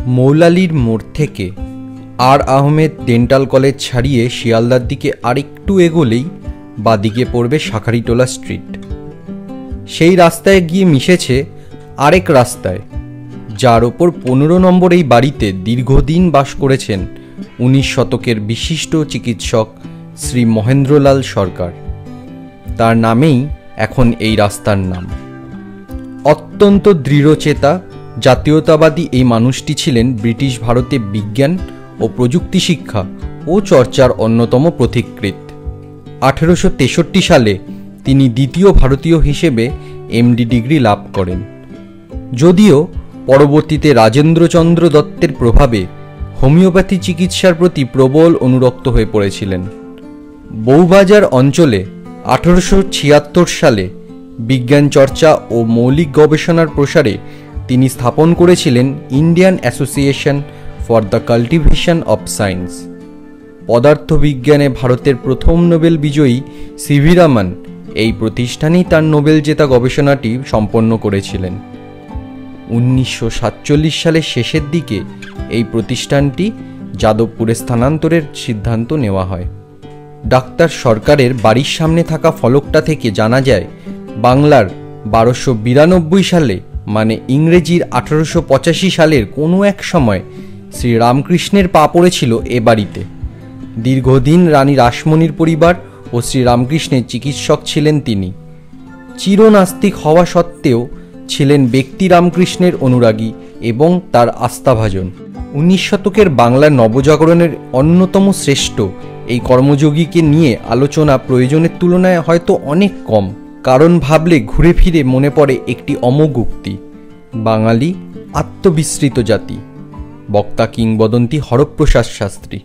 মৌলালির মোড় থেকে আর Ahmed dental college ছাড়িয়ে শিয়ালদার দিকে আরেকটু এগোলেই বাদিকে পড়বে শাঁখারীটোলা স্ট্রিট। সেই রাস্তায় গিয়ে মিশেছে আরেক রাস্তায়, যার ওপর 15 নম্বর এই বাড়িতে দীর্ঘদিন বাস করেছেন 19 শতকের বিশিষ্ট চিকিৎসক শ্রী মহেন্দ্রলাল সরকার। তার নামেই এখন এই রাস্তার নাম। অত্যন্ত দৃঢ়চেতা জাতীয়তাবাদী এই মানুষটি ছিলেন ব্রিটিশ ভারতে বিজ্ঞান ও প্রযুক্তি শিক্ষা ও চর্চার অন্যতম পথিকৃৎ। 1863 সালে তিনি দ্বিতীয় ভারতীয় হিসেবে এমডি ডিগ্রি লাভ করেন। যদিও পরবর্তীতে রাজেন্দ্রচন্দ্র দত্তের প্রভাবে হোমিওপ্যাথি চিকিৎসার প্রতি প্রবল অনুরক্ত হয়ে পড়েছিলেন। বউবাজার অঞ্চলে 1876 সালে বিজ্ঞান চর্চা ও মৌলিক গবেষণার প্রসারে তিনি স্থাপন করেছিলেন Indian association for the cultivation of science. পদার্থবিজ্ঞানে ভারতের প্রথম নোবেল বিজয়ী সিভি রামন এই প্রতিষ্ঠানেই তার নোবেল জেতা গবেষণাটি সম্পন্ন করেছিলেন। 1947 সালের শেষের দিকে এই প্রতিষ্ঠানটি যাদবপুরে স্থানান্তরের সিদ্ধান্ত নেওয়া হয়। ডাক্তার সরকারের বাড়ির সামনে থাকা ফলকটা থেকে জানা যায় বাংলার 1292 সালে মানে ইংরেজির 1885 সালের কোনো এক সময় শ্রীরামকৃষ্ণের পা পড়েছিল এ বাড়িতে। দীর্ঘদিন রানী রাসমণির পরিবার ও শ্রীরামকৃষ্ণের চিকিৎসক ছিলেন তিনি। চিরনাস্তিক হওয়া সত্ত্বেও ছিলেন ব্যক্তি রামকৃষ্ণের অনুরাগী এবং তার আস্থাভাজন। 19 শতকের বাংলার নবজাগরণের অন্যতম শ্রেষ্ঠ এই কর্মযোগীকে নিয়ে আলোচনা প্রয়োজনের তুলনায় হয়তো অনেক কম। কারণ ভাবলে ঘুরে ফিরে মনে পড়ে একটি অমোঘ উক্তি, বাঙালি আত্মবিস্মৃত জাতি। বক্তা কিংবদন্তি হরপ্রসাদ শাস্ত্রী।